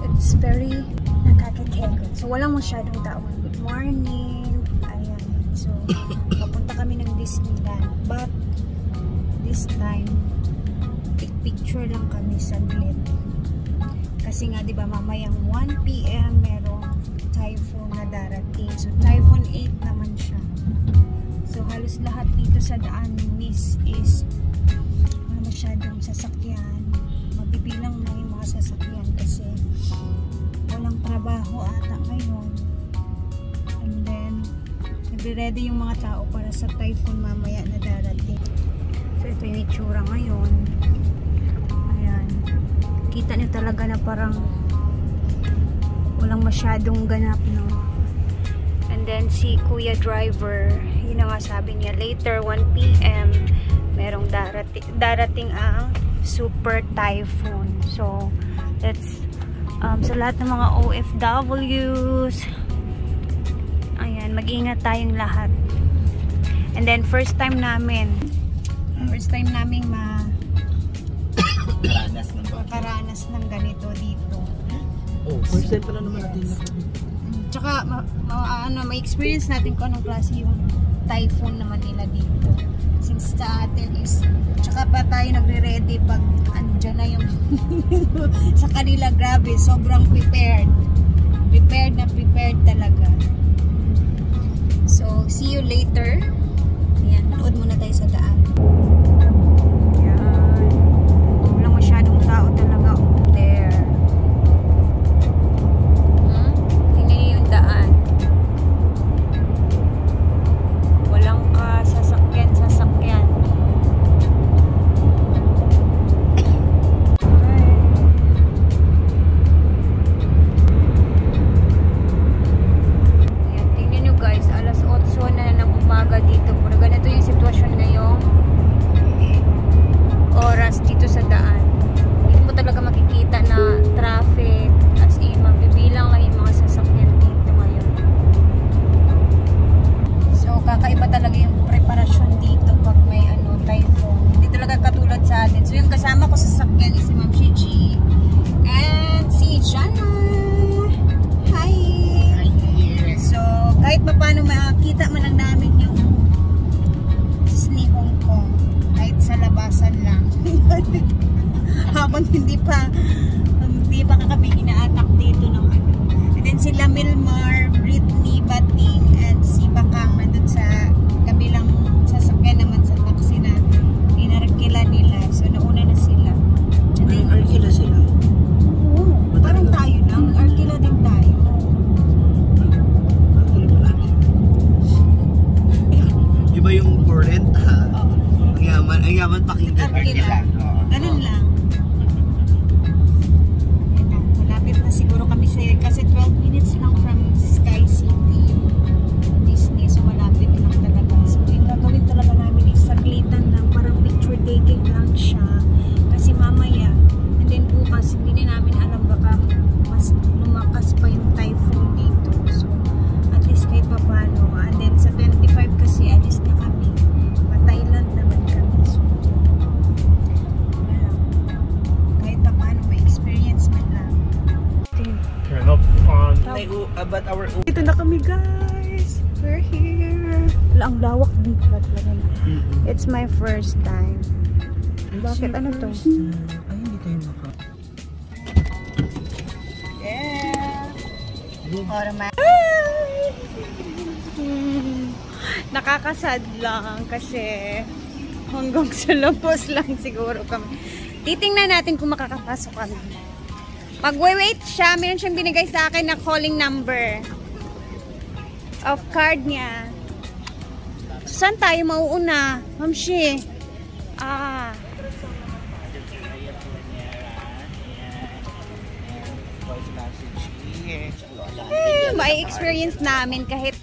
it's very nakakatakot. So, walang masyadong tao. Good morning. Ayan. So, papunta kami ng Disneyland. But, this time, picture lang kami saglit. Kasi nga, di ba, mamayang 1 PM merong typhoon na darating. So, typhoon 8 naman siya. So, halos lahat dito sa daan is wala masyadong sasakyan. Mabibilang lang yung mga sasakyan kasi walang trabaho ata ngayon. And then, nagre-ready yung mga tao para sa typhoon mamaya na darating. So, ito yung itsura ngayon. Ayan. Kita niyo talaga na parang walang masyadong ganap, no? And then, si Kuya Driver, yun na nga sabi niya, later 1 PM, merong darating ang super typhoon. So, that's sa lahat ng mga OFWs, ayan, mag-ingat tayong lahat. And then, first time namin makaranas ng ganito dito. Oh, first time pala naman natin. Tsaka, may experience natin kung anong klase yung typhoon naman nila dito. Since sa atin is, tsaka pa tayo nagre-ready pag andyan na yung sa kanila, grabe, sobrang prepared. Prepared talaga. So, see you later. Ayan, nood muna tayo sa daan. Ayan. Walang masyadong tao talaga there. Tingnan niyo yung daan. Walang sasakyan. Ayan, tingnan nyo guys, alas 8 na ng umaga dito. Puro ganito yung sitwasyon ngayong oras dito sa daan. Hindi mo talaga makikita na traffic, as in, mabibilang lang yung mga sasakyan dito ngayon. So, kakaiba talaga yung preparasyon dito pag may typhoon. Hindi talaga katulad sa atin. So, yung kasama ko sa sasakyan is si Ma'am Gigi and si Jana. Hi! So, kahit pa paano makita man lang namin yung Disney Hong Kong. Kahit sa labasan lang. Habang hindi pa kami ina-attack dito ng And then sila Milmar, Britney, Bating, and si Bakang nandun sa kabilang sasakyan naman sa taxi na inarkila nila. So, nauna na sila. May arkila sila? Oo. Parang tayo lang. Arkila din tayo. Iba yung current, ha? Oo. Ang yaman pakinggan. Arkila. Ganun lang. Yan na. Malapit na siguro kami kasi 12 minutes lang from Sky City Disney. So, malapit lang talaga. So, yung gagawin talaga namin is saglitan lang. Parang picture taking lang siya. Kasi mamaya, and then bukas, hindi na namin alam baka mas lumakas pa yung typhoon dito. So, at least kahit pa paano. And then, sa 25 kasi, alis na kami. Pa-Thailand naman kami. So, wala. Kahit pa paano, may experience man lang. Turn up on. About our... Dito na kami, guys. We're here. Wala, ang lawak dito. It's my first time. Bakit? Ano to? Ay, hindi tayo maka... Yeah. Nakakasad lang kasi hanggang sa labas lang siguro kami. Titingnan natin kung makakapasok kami. Mag-wait siya. Meron siyang binigay sa akin na calling number of card niya. So, saan tayo mauuna? Mamshi. May experience namin kahit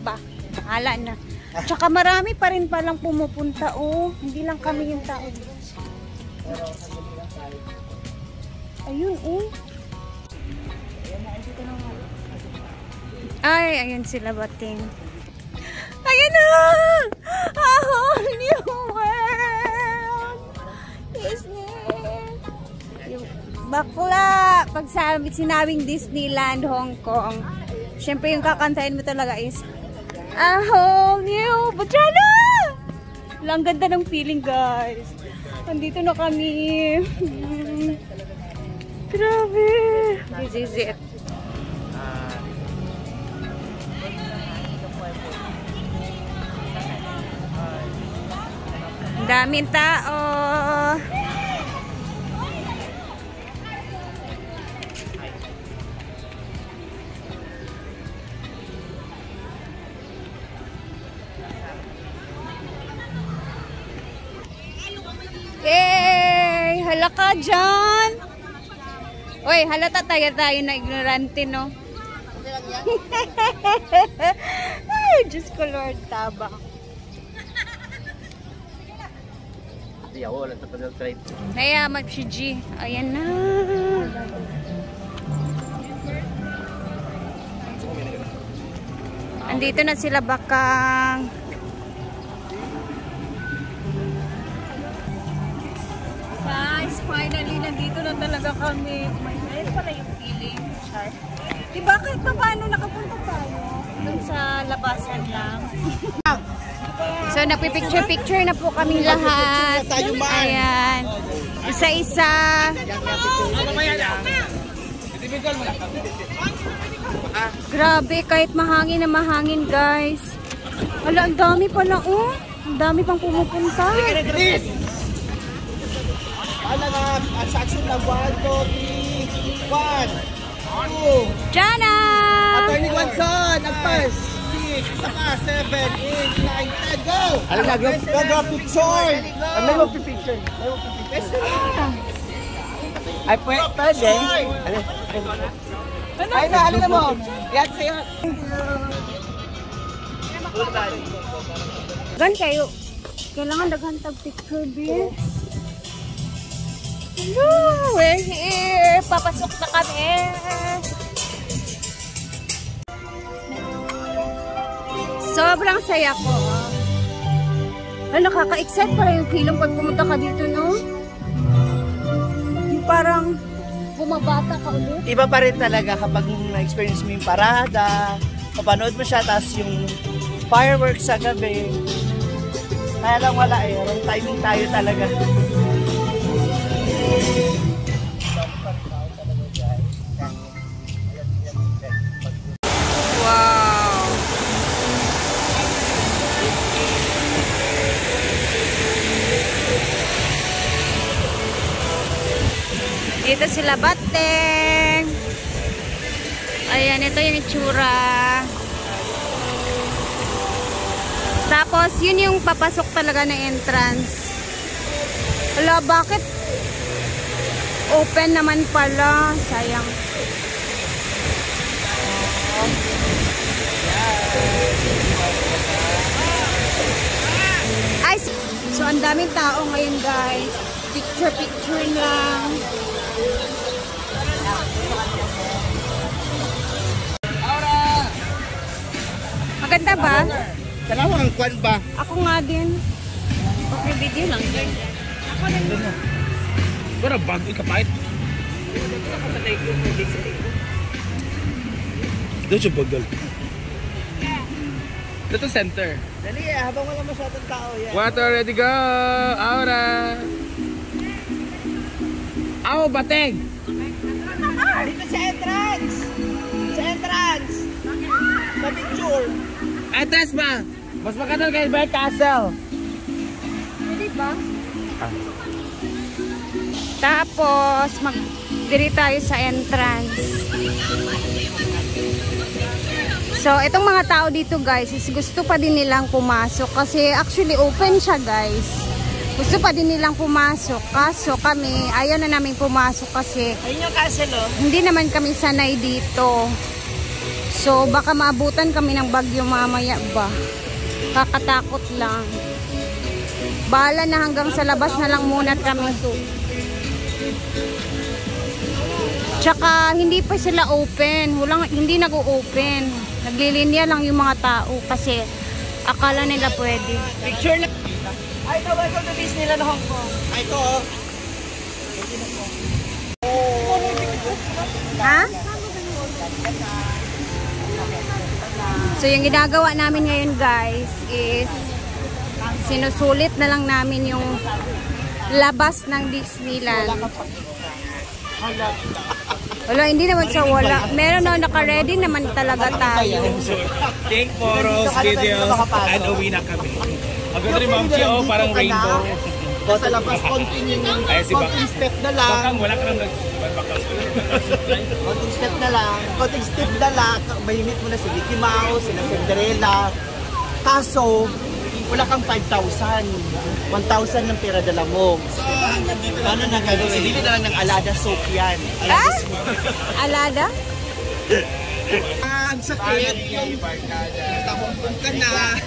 bahala na. Tsaka marami pa rin palang pumupunta, hindi lang kami yung tao. Ayun, Ay, ayun sila, Bating. Ayun na! A whole new world! Disney! bakla. Pag sinabing Disneyland, Hong Kong, syempre yung kakantahin mo talaga is A whole new Bojana! Ang ganda ng feeling, guys. Andito na kami. Grabe. This is it. Daming tao. Yay! Hala ka dyan! Uy, halata tayo na ignorante, no? Ay, Diyos ko Lord, taba. Naya, mag-G. Ayan na. Andito na sila bakang. Guys, finally, nandito na talaga kami. Ayun pala yung feeling. Diba kahit pa paano nakapunta tayo? Dun sa labasan lang. So, nagpipicture-picture na po kami lahat. Ayan. Isa-isa. Grabe, kahit mahangin na mahangin, guys. Wala, ang dami pala, oh. Ang dami pang pumupunta. Ano na, sa action lang, 1, 2, 3, 1, 2. Jana! Attorney Guanzon, nag-pass. 6, isa pa, 7, 8, 9, 10, go! Ano na, go picture! Ano mo picture? Ay, pwede. Ay na, ano na mo? Yan sa'yo. Gan kayo. Kailangan daghantag picture, B. Hello, we're here. Papasok na kami. Sobrang saya ko. Nakaka-excite pala yung feeling pag pumunta ka dito, no? Yung parang bumabata ka ulit. Iba pa rin talaga kapag na-experience mo yung parada, kapanood mo siya, tapos yung fireworks sa gabi. Kaya lang wala eh, wrong timing tayo talaga. Wow! Dito sila Bateng. Ayan, ito yung itsura. Tapos, yun yung papasok talaga na entrance. Wala, bakit? Open naman pala. Sayang. Ay, so ang daming tao ngayon, guys. Picture lang. Maganda ba? Salamat ang kwan ba? Ako nga din. Okay, video lang. Ako din. Pero bag ikapait. Doon siya bagal. Dito center. Dali habang wala masyadong tao yan. Water, ready go! Aura! Aw, Bateng! Dito sa entrance! Sa entrance! Sa picture! Entrance ba? Mas maganda kay Bear Castle. Pwede ba? Tapos, mag-diri tayo sa entrance. So, itong mga tao dito, guys, is gusto pa din nilang pumasok. Kasi, actually, open siya, guys. Gusto pa din nilang pumasok. Kaso, kami, ayaw na namin pumasok kasi Ayun yung castle, oh. hindi naman kami sanay dito. So, baka maabutan kami ng bagyo mamaya ba. Kakatakot lang. Bahala na hanggang sa labas na lang muna kami. Tsaka, hindi pa sila open. Hindi nag-o-open. Naglilinya lang yung mga tao kasi akala nila pwede. Picture lang. Ay, welcome to Disneyland Hong Kong. Ay, ito, oh. Ha? So yung ginagawa namin ngayon guys is sinusulit na lang namin yung labas ng Disneyland. Wala, hindi naman sa wala. Meron na naka-ready naman talaga tayo. Take photos, videos, and uwi na kami. Maganda rin ma'am siya, parang rainbow. Sa labas, konting step na lang. Wala ka nang Konting step na lang. Konting step na lang. Mahimit mo na si Mickey Mouse, sila Cinderella. Kaso, wala kang 5,000. 1,000 ng pera dala mo. Ano na gagawin? Bili na lang ng Alada soap yan. Alada? Ang sakit. Tahumpong ka na.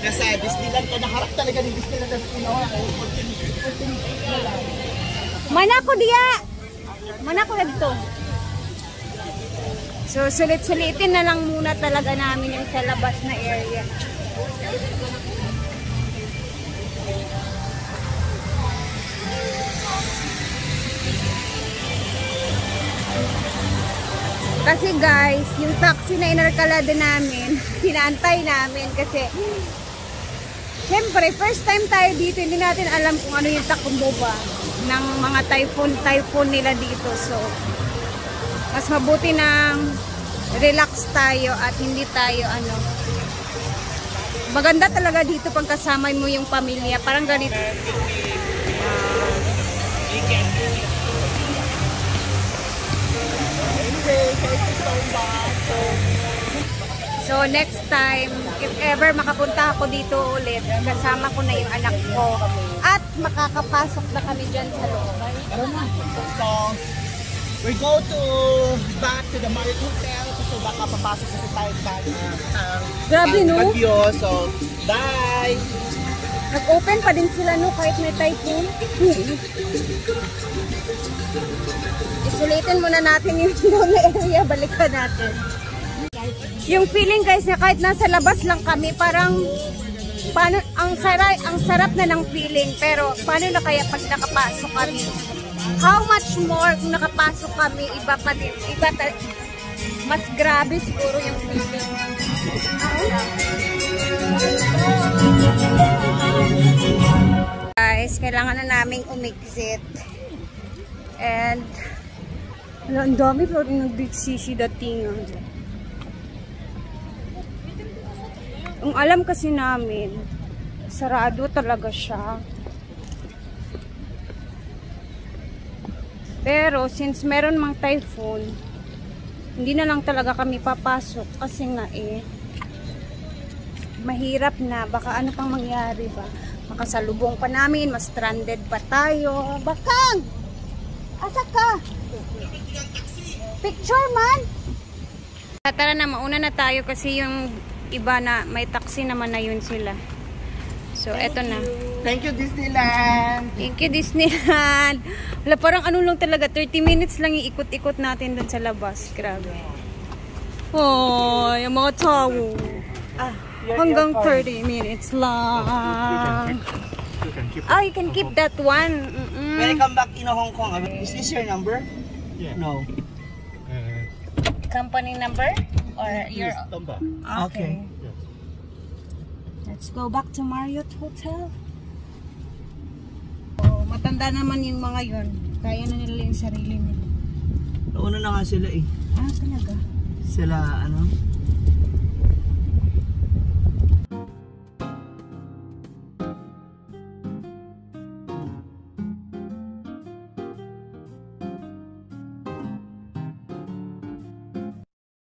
Nasa Disneyland ka. Naharap talaga ng Disneyland. Mana ko diya! Mana ko dito. So, sulit-sulitin na lang muna talaga namin yung sa labas na area. Kasi guys, yung taxi na inarkalada namin, pinaantay namin kasi syempre, first time tayo dito, hindi natin alam kung ano yung takbo ba ng mga typhoon nila dito. So, mas mabuti nang relax tayo at hindi tayo maganda talaga dito pag kasama mo yung pamilya. Parang ganito. So next time, if ever makapunta ako dito ulit, kasama ko na yung anak ko at makakapasok na kami dyan sa loob. So, we go back to the Marriott Hotel kasi baka papasok kasi tayo Grabe no? Bagyo. So, bye! Nag-open pa din sila no kahit may typhoon. Isulitin muna natin yung area, balikan natin. Yung feeling guys na kahit nasa labas lang kami, parang ang sarap na ng feeling, pero paano na kaya pag nakapasok kami? How much more kung nakapasok kami, iba pa din, mas grabe siguro yung feeling. Guys, kailangan na naming umexit. And ang dami pa rin nag-big-sisi dating. Ang alam kasi namin, sarado talaga siya. Pero since meron mang typhoon, hindi na lang talaga kami papasok kasi nga mahirap na. Baka ano pang mangyari ba? Makasalubong pa namin, mas stranded pa tayo. Bakang! Asa ka? Picture man! Tara na, mauna na tayo kasi yung iba na may taxi naman na yun sila. So, eto na. Thank you, Disneyland! Thank you, Disneyland! Wala, parang ano lang talaga, 30 minutes lang iikot-ikot natin dun sa labas. Grabe. Oh, yung mga tao. Hanggang 30 minutes lang. Oh, you can keep that one. When I come back in Hong Kong, is this your number? Yeah. No. Company number? Or your... Okay. Let's go back to Marriott Hotel. Oh, matanda naman yung mga yun. Kaya na nila yung sarili nila. Nauna na nga sila eh. Ah, talaga? Sila, ano?